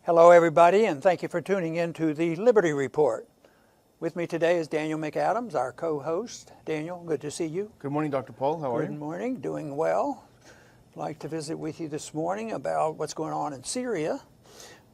Hello everybody, and thank you for tuning in to the Liberty Report. With me today is Daniel McAdams, our co-host. Daniel, good to see you. Good morning, Dr. Paul. How are you? Good morning, doing well. I'd like to visit with you this morning about what's going on in Syria,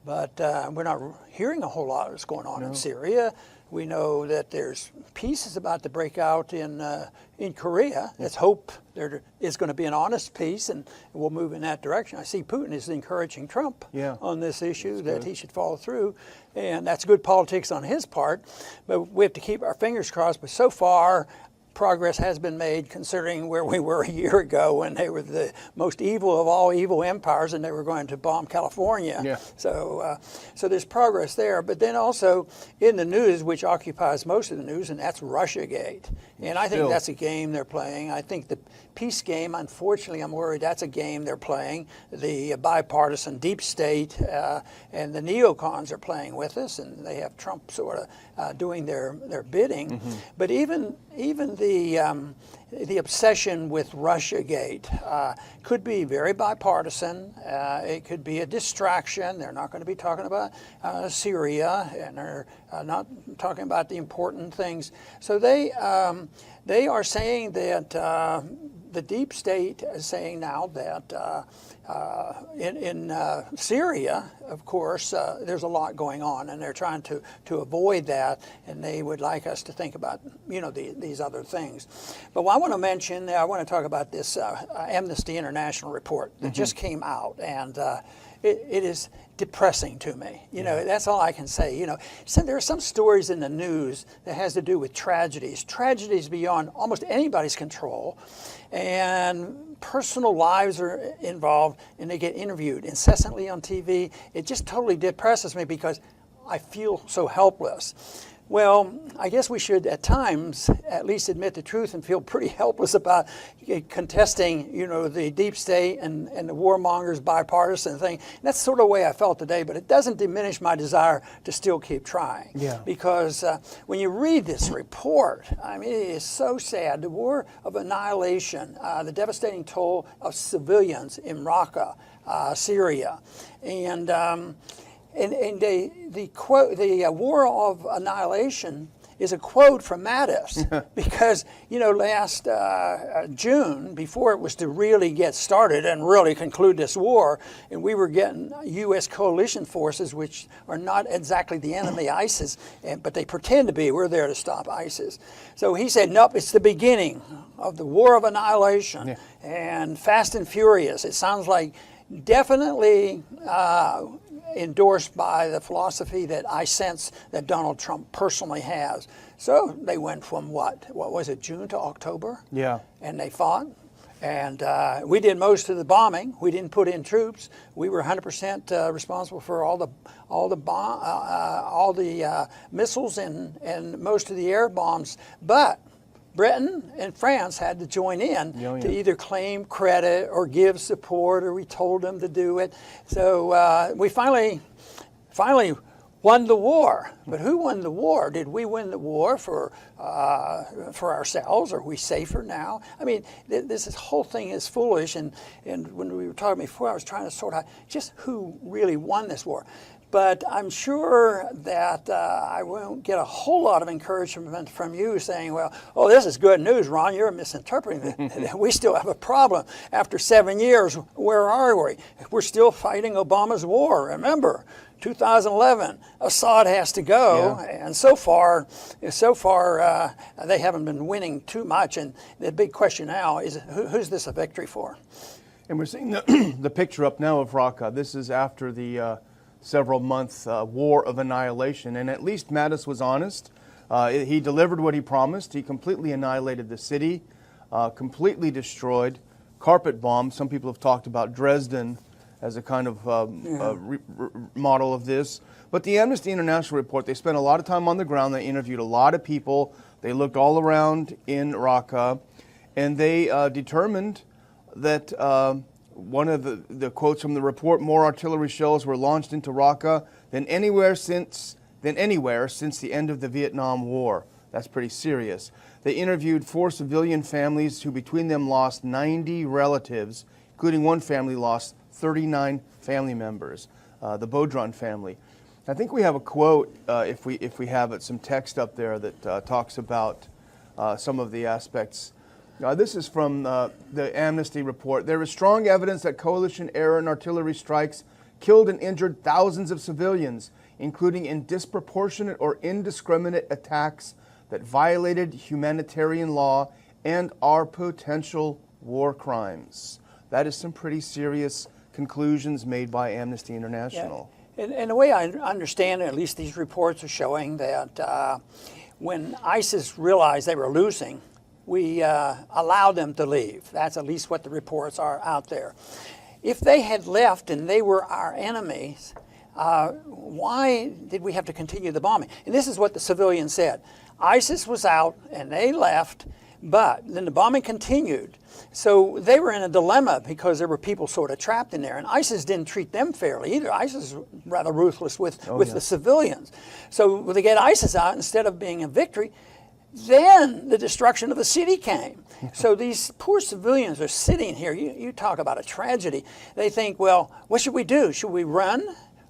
but we're not hearing a whole lot of what's going on in Syria. We know that there's peace is about to break out in Korea. Let's hope there is going to be an honest peace, and we'll move in that direction. I see Putin is encouraging Trump on this issue that he should follow through, and that's good politics on his part. But we have to keep our fingers crossed. But so far, progress has been made considering where we were a year ago when they were the most evil of all evil empires and they were going to bomb California. So there's progress there. But then also in the news, which occupies most of the news, and that's Russiagate. And I think that's a game they're playing. I think the peace game, unfortunately, I'm worried that's a game they're playing. The bipartisan deep state and the neocons are playing with us, and they have Trump sort of doing their bidding. But even the obsession with Russiagate could be very bipartisan. It could be a distraction. They're not going to be talking about Syria, and they're not talking about the important things. So they are saying that the deep state is saying now that in Syria, of course, there's a lot going on, and they're trying to avoid that, and they would like us to think about, these other things. But what I want to mention, I want to talk about this Amnesty International report that just came out, and it is depressing to me. That's all I can say. There are some stories in the news that has to do with tragedies beyond almost anybody's control, and personal lives are involved, and they get interviewed incessantly on TV. It just totally depresses me because I feel so helpless. Well, I guess we should at times at least admit the truth and feel pretty helpless about contesting, the deep state and the warmongers bipartisan thing. And that's sort of the way I felt today, but it doesn't diminish my desire to still keep trying. Because when you read this report, I mean, it is so sad. The war of annihilation, the devastating toll of civilians in Raqqa, Syria, and the quote, the war of annihilation is a quote from Mattis because, last June, before it was to really get started and really conclude this war, and we were getting U.S. coalition forces, which are not exactly the enemy ISIS, but they pretend to be. We're there to stop ISIS. So he said, nope, it's the beginning of the war of annihilation, and Fast and Furious. It sounds like definitely endorsed by the philosophy that I sense that Donald Trump personally has. So they went from what was it, June to October? And they fought. And we did most of the bombing. We didn't put in troops. We were 100% responsible for all the missiles and most of the air bombs. But Britain and France had to join in to either claim credit or give support, or we told them to do it. So we finally won the war. But who won the war? Did we win the war for ourselves? Are we safer now? I mean, this whole thing is foolish. And when we were talking before, I was trying to sort out just who really won this war. But I'm sure that I won't get a whole lot of encouragement from you saying, well, oh, this is good news, Ron. You're misinterpreting it. We still have a problem. After 7 years, where are we? We're still fighting Obama's war. Remember, 2011, Assad has to go. And so far, they haven't been winning too much. And the big question now is, who's this a victory for? And we're seeing the picture up now of Raqqa. This is after the several-month war of annihilation, and at least Mattis was honest. He delivered what he promised. He completely annihilated the city, completely destroyed, carpet bombed. Some people have talked about Dresden as a kind of model of this. But the Amnesty International report, they spent a lot of time on the ground. They interviewed a lot of people. They looked all around in Raqqa, and they determined that one of the quotes from the report, more artillery shells were launched into Raqqa than anywhere since the end of the Vietnam War. That's pretty serious. They interviewed 4 civilian families who between them lost 90 relatives, including one family lost 39 family members. the Bodron family. I think we have a quote, if we have it, some text up there that talks about some of the aspects. This is from the Amnesty report. There is strong evidence that coalition air and artillery strikes killed and injured thousands of civilians, including in disproportionate or indiscriminate attacks that violated humanitarian law and are potential war crimes. That is some pretty serious conclusions made by Amnesty International. Yeah. And the way I understand it, at least these reports are showing that when ISIS realized they were losing, we allowed them to leave. That's at least what the reports are out there. If they had left and they were our enemies, why did we have to continue the bombing? And this is what the civilians said. ISIS was out and they left, but then the bombing continued. So they were in a dilemma because there were people sort of trapped in there. And ISIS didn't treat them fairly either. ISIS was rather ruthless with the civilians. So when they get ISIS out, instead of being a victory, then the destruction of the city came. So these poor civilians are sitting here. You talk about a tragedy. They think, well, what should we do? Should we run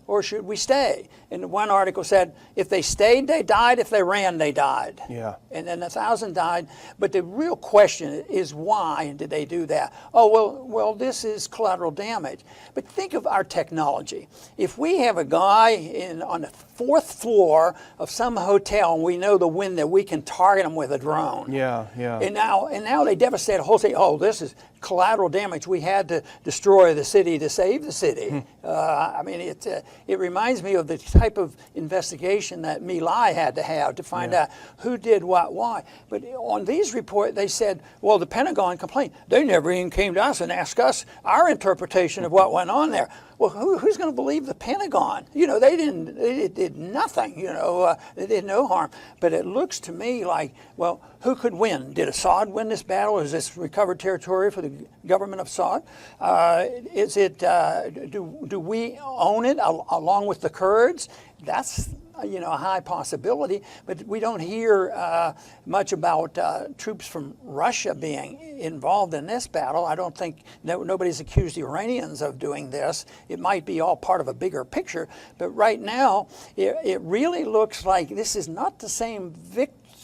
or should we stay? And one article said, if they stayed, they died. If they ran, they died. Yeah. And then 1,000 died. But the real question is, why did they do that? Oh, well, this is collateral damage. But think of our technology. If we have a guy on the 4th floor of some hotel and we know the window, we can target him with a drone. Yeah, yeah. And now they devastate a whole city. Oh, this is collateral damage. We had to destroy the city to save the city. I mean, it reminds me of the type of investigation that My Lai had to have to find out who did what, why. But on these reports, they said, well, the Pentagon complained. They never even came to us and asked us our interpretation of what went on there. Well, who's going to believe the Pentagon? You know, they did nothing, you know, they did no harm. But it looks to me like, well, who could win? Did Assad win this battle? Is this recovered territory for the government of Assad? Is it, do we own it along with the Kurds? That's, you know, a high possibility, but we don't hear much about troops from Russia being involved in this battle. I don't think nobody's accused the Iranians of doing this. It might be all part of a bigger picture, but right now it really looks like this is not the same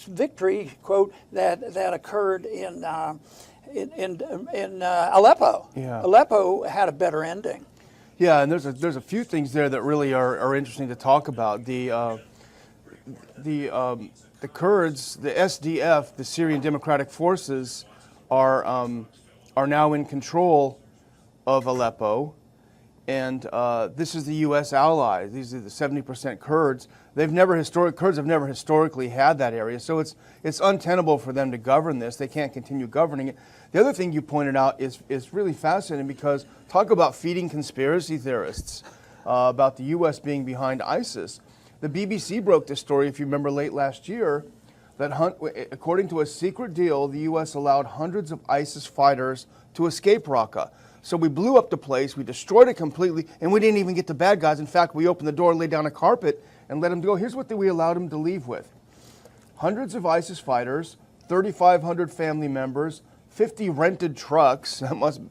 victory, quote, that occurred in Aleppo. Yeah. Aleppo had a better ending. Yeah, and there's a few things there that really are interesting to talk about. The Kurds, the SDF, the Syrian Democratic Forces, are now in control of Aleppo, and this is the U.S. ally. These are the 70% Kurds. Kurds have never historically had that area, so it's untenable for them to govern this. They can't continue governing it. The other thing you pointed out is really fascinating, because talk about feeding conspiracy theorists about the U.S. being behind ISIS. The BBC broke this story, if you remember, late last year, that according to a secret deal, the U.S. allowed hundreds of ISIS fighters to escape Raqqa. So we blew up the place, we destroyed it completely, and we didn't even get the bad guys. In fact, we opened the door, laid down a carpet, and let them go. Here's what we allowed them to leave with. Hundreds of ISIS fighters, 3,500 family members, 50 rented trucks,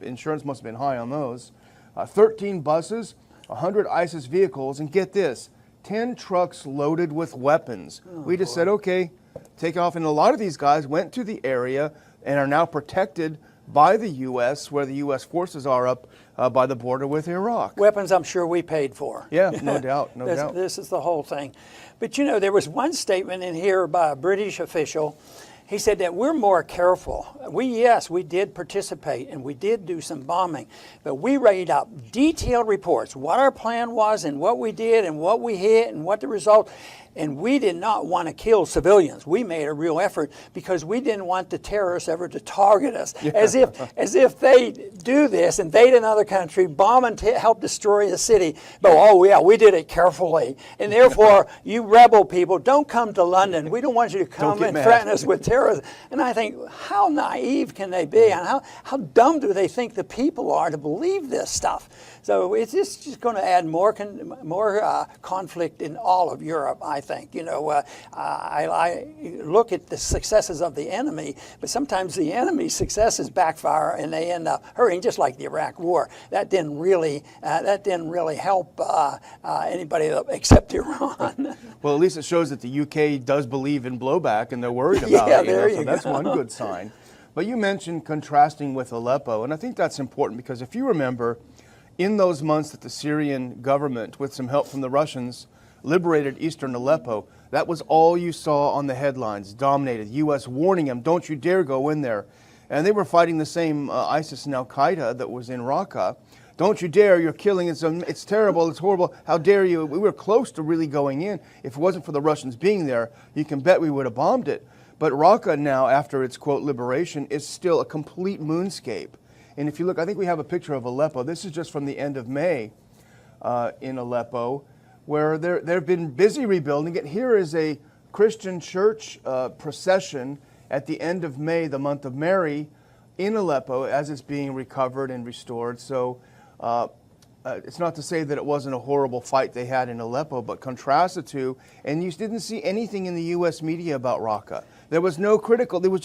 insurance must have been high on those, 13 buses, 100 ISIS vehicles, and get this, 10 trucks loaded with weapons. We just said, okay, take off. And a lot of these guys went to the area and are now protected by the U.S., where the U.S. forces are up by the border with Iraq. Weapons I'm sure we paid for. Yeah, no doubt, no doubt. This is the whole thing. But you know, there was one statement in here by a British official. He said that we're more careful. Yes, we did participate and we did do some bombing, but we laid out detailed reports, what our plan was and what we did and what we hit and what the result. And we did not want to kill civilians. We made a real effort because we didn't want the terrorists ever to target us. Yeah. As if they do this, invade another country, bomb and help destroy the city. But oh yeah, we did it carefully. And therefore, you rebel people, don't come to London. We don't want you to come and threaten us with terrorism. And I think, how naive can they be? And how dumb do they think the people are to believe this stuff? So it's just going to add more conflict in all of Europe, I think. think. I look at the successes of the enemy, but sometimes the enemy's successes backfire and they end up hurting, just like the Iraq War. That didn't really help anybody except Iran. Well, at least it shows that the UK does believe in blowback and they're worried about Yeah, it. there you So go. that's one good sign. But you mentioned contrasting with Aleppo, and I think that's important because if you remember, in those months that the Syrian government, with some help from the Russians, liberated eastern Aleppo, that was all you saw on the headlines, dominated. U.S. warning them, don't you dare go in there. And they were fighting the same ISIS and Al-Qaeda that was in Raqqa. Don't you dare, you're killing, it's terrible, it's horrible, how dare you. We were close to really going in. If it wasn't for the Russians being there, you can bet we would have bombed it. But Raqqa now, after its, quote, liberation, is still a complete moonscape. And if you look, I think we have a picture of Aleppo. This is just from the end of May in Aleppo, where they've been busy rebuilding it. Here is a Christian church procession at the end of May, the month of Mary, in Aleppo as it's being recovered and restored. So it's not to say that it wasn't a horrible fight they had in Aleppo, but contrast the two, and you didn't see anything in the U.S. media about Raqqa. There was no critical. It was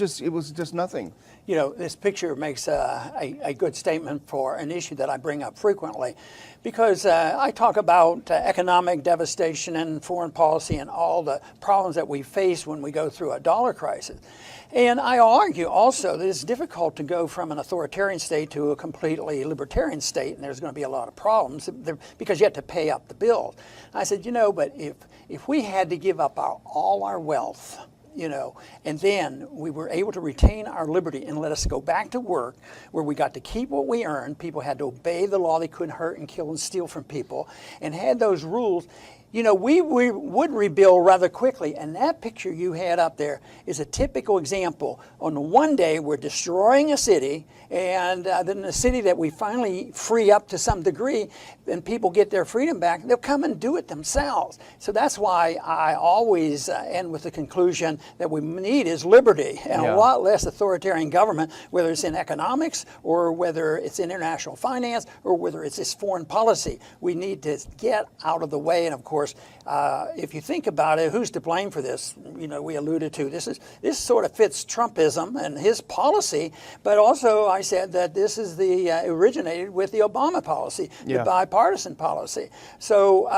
just nothing. This picture makes a good statement for an issue that I bring up frequently, because I talk about economic devastation and foreign policy and all the problems that we face when we go through a dollar crisis. And I argue also that it's difficult to go from an authoritarian state to a completely libertarian state, and there's going to be a lot of problems because you have to pay up the bills. I said, but if we had to give up all our wealth, and then we were able to retain our liberty and let us go back to work where we got to keep what we earned. People had to obey the law. They couldn't hurt and kill and steal from people, and had those rules. We would rebuild rather quickly. And that picture you had up there is a typical example. On the one day, we're destroying a city, and then the city that we finally free up to some degree, and people get their freedom back, they'll come and do it themselves. So that's why I always end with the conclusion that we need is liberty and a lot less authoritarian government, whether it's in economics or whether it's international finance or whether it's this foreign policy. We need to get out of the way. And of course, if you think about it, who's to blame for this? We alluded to this sort of fits Trumpism and his policy, but also I said that this is originated with the Obama policy, the bipartisan policy. So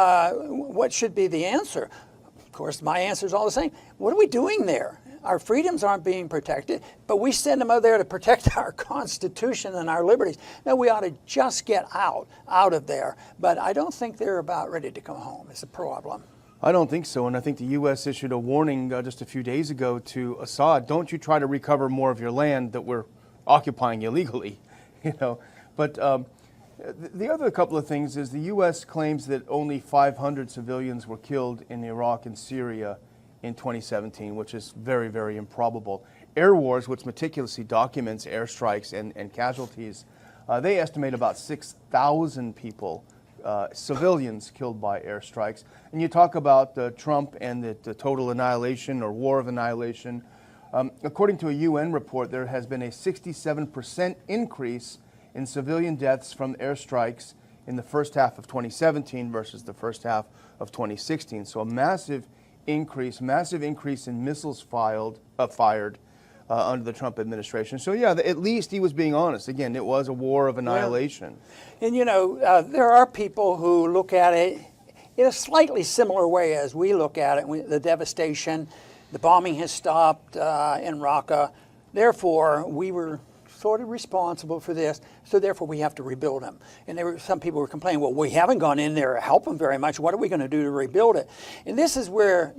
what should be the answer? Of course, my answer is all the same. What are we doing there? Our freedoms aren't being protected, but we send them out there to protect our Constitution and our liberties. No, we ought to just get out of there. But I don't think they're about ready to come home. It's a problem. I don't think so, and I think the U.S. issued a warning just a few days ago to Assad, don't you try to recover more of your land that we're occupying illegally, But the other couple of things is the U.S. claims that only 500 civilians were killed in Iraq and Syria in 2017, which is very, very improbable. Air Wars, which meticulously documents airstrikes and casualties, they estimate about 6,000 people, civilians killed by airstrikes. And you talk about Trump and the total annihilation or war of annihilation. According to a UN report, there has been a 67% increase in civilian deaths from airstrikes in the first half of 2017 versus the first half of 2016. So a massive increase in missiles fired under the Trump administration. So at least he was being honest. Again, it was a war of annihilation. And there are people who look at it in a slightly similar way as we look at it. The devastation, the bombing has stopped in Raqqa. Therefore, we were sort of responsible for this, so therefore we have to rebuild them. And some people were complaining, well, we haven't gone in there to help them very much. What are we going to do to rebuild it? And this is where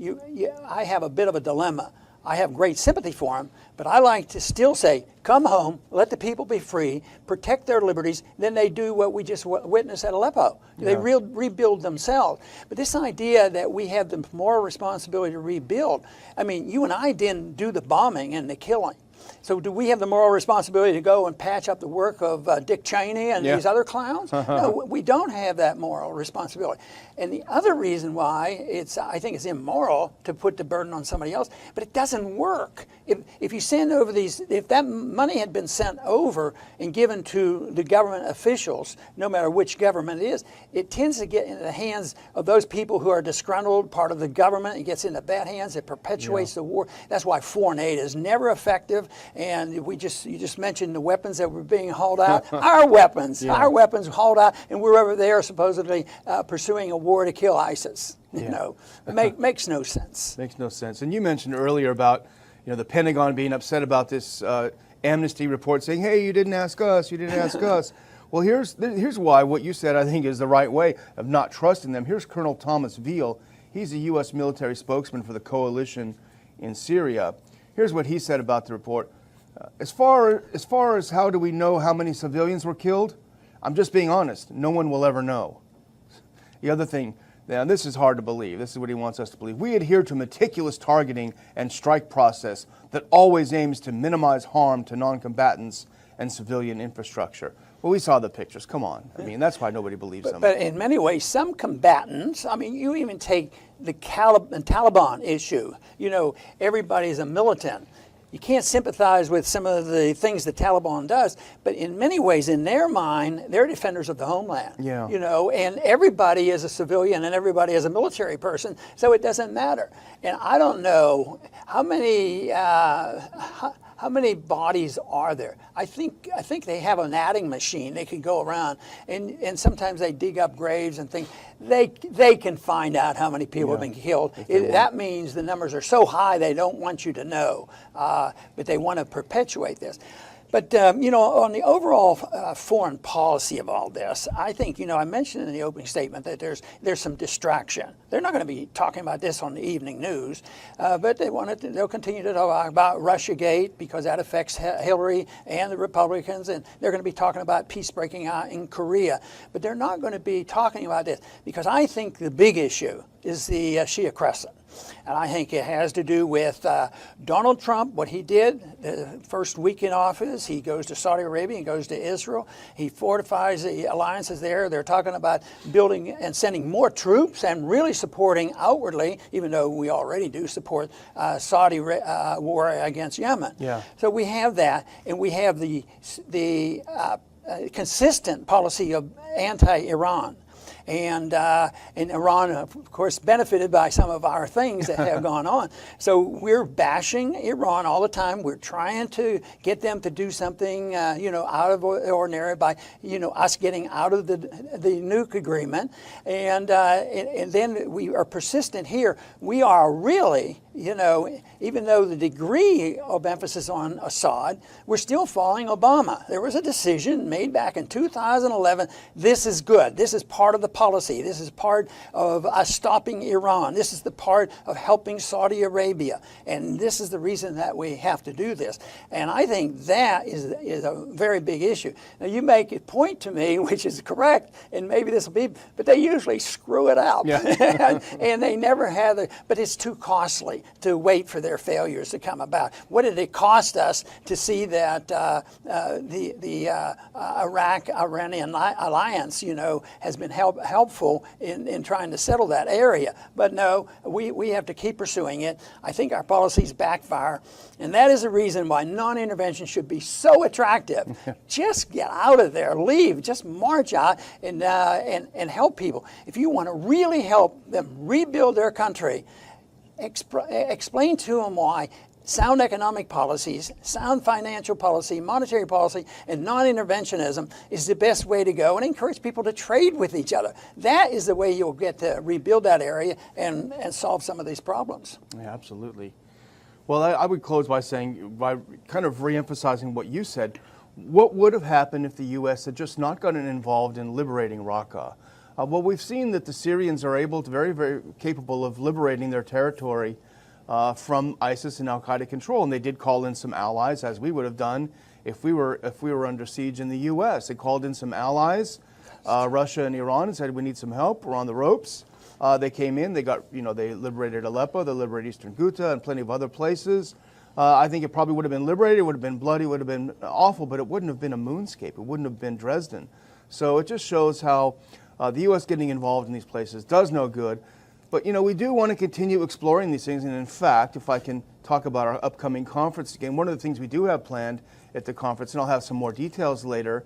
I have a bit of a dilemma. I have great sympathy for them, but I like to still say, come home, let the people be free, protect their liberties, then they do what we just witnessed at Aleppo. They rebuild themselves. But this idea that we have the moral responsibility to rebuild, I mean, you and I didn't do the bombing and the killing. So do we have the moral responsibility to go and patch up the work of Dick Cheney and these other clowns? No, we don't have that moral responsibility. And the other reason why I think it's immoral to put the burden on somebody else, but it doesn't work. If you send over if that money had been sent over and given to the government officials, no matter which government it is, it tends to get into the hands of those people who are disgruntled, part of the government. It gets into bad hands. It perpetuates the war. That's why foreign aid is never effective. And you just mentioned the weapons that were being hauled out. Our weapons hauled out, and we're over there supposedly pursuing a war to kill ISIS. You know, makes no sense. Makes no sense. And you mentioned earlier about the Pentagon being upset about this amnesty report, saying, "Hey, you didn't ask us. You didn't ask us." Well, here's why what you said I think is the right way of not trusting them. Here's Colonel Thomas Veal. He's a U.S. military spokesman for the coalition in Syria. Here's what he said about the report. As far as how do we know how many civilians were killed, I'm just being honest. No one will ever know. The other thing, now this is hard to believe. This is what he wants us to believe. We adhere to meticulous targeting and strike process that always aims to minimize harm to non-combatants and civilian infrastructure. Well, we saw the pictures. Come on. I mean, that's why nobody believes them. But in many ways, some combatants, I mean, you even take the Taliban issue. Everybody's a militant. You can't sympathize with some of the things the Taliban does, but in many ways, in their mind, they're defenders of the homeland. Yeah. And everybody is a civilian and everybody is a military person, so it doesn't matter. And I don't know how many bodies are there? I think they have an adding machine. They can go around, and sometimes they dig up graves and things. They can find out how many people have been killed. That means the numbers are so high they don't want you to know, but they want to perpetuate this. But, on the overall foreign policy of all this, I think, I mentioned in the opening statement that there's some distraction. They're not going to be talking about this on the evening news, but they'll continue to talk about Russiagate because that affects Hillary and the Republicans, and they're going to be talking about peace breaking out in Korea. But they're not going to be talking about this because I think the big issue is the Shia Crescent. And I think it has to do with Donald Trump, what he did the first week in office. He goes to Saudi Arabia, he goes to Israel. He fortifies the alliances there. They're talking about building and sending more troops and really supporting outwardly, even though we already do support Saudi war against Yemen. Yeah. So we have that, and we have the consistent policy of anti-Iran. And Iran, of course, benefited by some of our things that have gone on. So we're bashing Iran all the time. We're trying to get them to do something, out of the ordinary by, us getting out of the nuke agreement. And then we are persistent here. We are really, even though the degree of emphasis on Assad, we're still following Obama. There was a decision made back in 2011. This is good. This is part of the policy. This is part of us stopping Iran. This is the part of helping Saudi Arabia. And this is the reason that we have to do this. And I think that is a very big issue. Now, you make a point to me, which is correct, and maybe this will be, but they usually screw it up. Yeah. And they never have but it's too costly to wait for their failures to come about. What did it cost us to see that the Iraq-Iranian alliance, has been helpful in trying to settle that area? But no, we have to keep pursuing it. I think our policies backfire, and that is the reason why non-intervention should be so attractive. Just get out of there, leave, just march out and help people. If you want to really help them rebuild their country, explain to them why sound economic policies, sound financial policy, monetary policy, and non-interventionism is the best way to go, and encourage people to trade with each other. That is the way you'll get to rebuild that area and solve some of these problems. Yeah, absolutely. Well, I would close by saying, by kind of re-emphasizing what you said, what would have happened if the U.S. had just not gotten involved in liberating Raqqa? Well, we've seen that the Syrians are very, very capable of liberating their territory from ISIS and al-Qaeda control, and they did call in some allies, as we would have done if we were under siege in the U.S. They called in some allies, Russia and Iran, and said, we need some help, we're on the ropes. They came in, they got, they liberated Aleppo, they liberated Eastern Ghouta and plenty of other places. I think it probably would have been liberated, it would have been bloody, it would have been awful, but it wouldn't have been a moonscape. It wouldn't have been Dresden. So it just shows how the U.S. getting involved in these places does no good. But, we do want to continue exploring these things. And in fact, if I can talk about our upcoming conference again, one of the things we do have planned at the conference, and I'll have some more details later,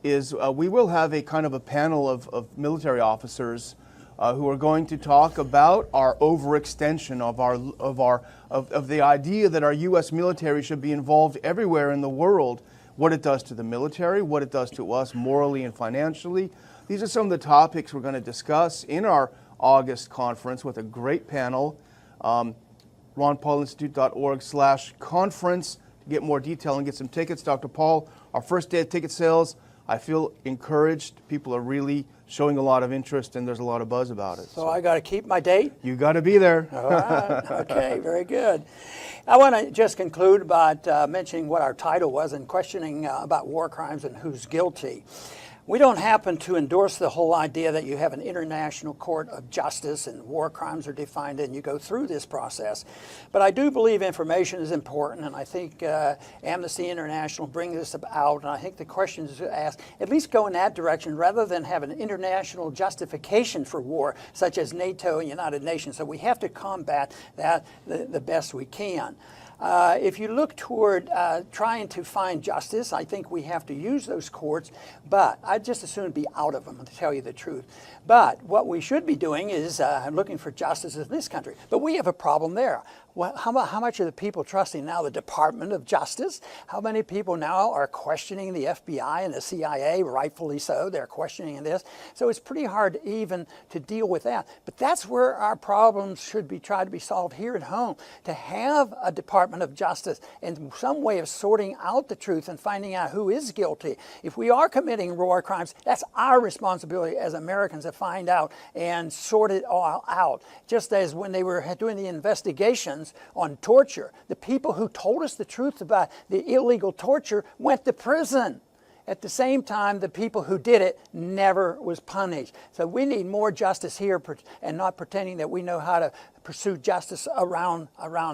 is we will have a kind of a panel of military officers who are going to talk about our overextension of the idea that our U.S. military should be involved everywhere in the world, what it does to the military, what it does to us morally and financially. These are some of the topics we're going to discuss in our August conference with a great panel. RonPaulInstitute.org/conference to get more detail and get some tickets. Dr. Paul, our first day of ticket sales, I feel encouraged. People are really showing a lot of interest, and there's a lot of buzz about it. So I got to keep my date? You got to be there. All right. Okay, very good. I want to just conclude about mentioning what our title was and questioning about war crimes and who's guilty. We don't happen to endorse the whole idea that you have an international court of justice and war crimes are defined and you go through this process. But I do believe information is important, and I think Amnesty International brings this out, and I think the questions asked at least go in that direction rather than have an international justification for war, such as NATO and United Nations. So we have to combat that the best we can. If you look toward trying to find justice, I think we have to use those courts, but I'd just as soon be out of them, to tell you the truth. But what we should be doing is looking for justice in this country. But we have a problem there. Well, how much are the people trusting now the Department of Justice? How many people now are questioning the FBI and the CIA? Rightfully so, they're questioning this. So it's pretty hard even to deal with that. But that's where our problems should be tried to be solved here at home, to have a Department of Justice and some way of sorting out the truth and finding out who is guilty. If we are committing war crimes, that's our responsibility as Americans to find out and sort it all out. Just as when they were doing the investigations on torture, the people who told us the truth about the illegal torture went to prison. At the same time, the people who did it never was punished. So we need more justice here and not pretending that we know how to pursue justice around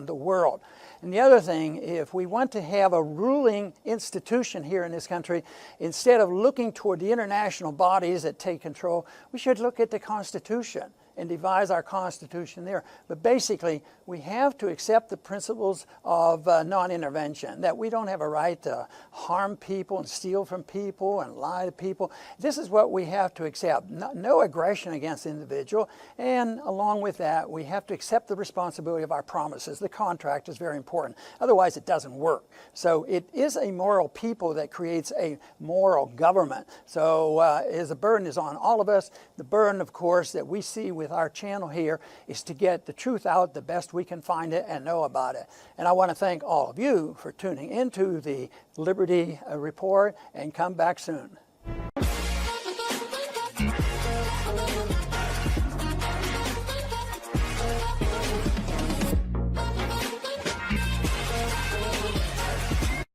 the world. And the other thing, if we want to have a ruling institution here in this country, instead of looking toward the international bodies that take control, we should look at the Constitution and devise our Constitution there. But basically, we have to accept the principles of non-intervention, that we don't have a right to harm people and steal from people and lie to people. This is what we have to accept. No aggression against the individual. And along with that, we have to accept the responsibility of our promises. The contract is very important. Otherwise, it doesn't work. So it is a moral people that creates a moral government. So the burden is on all of us. The burden, of course, that we see with our channel here is to get the truth out the best we can find it and know about it. And I want to thank all of you for tuning into the Liberty Report, and come back soon.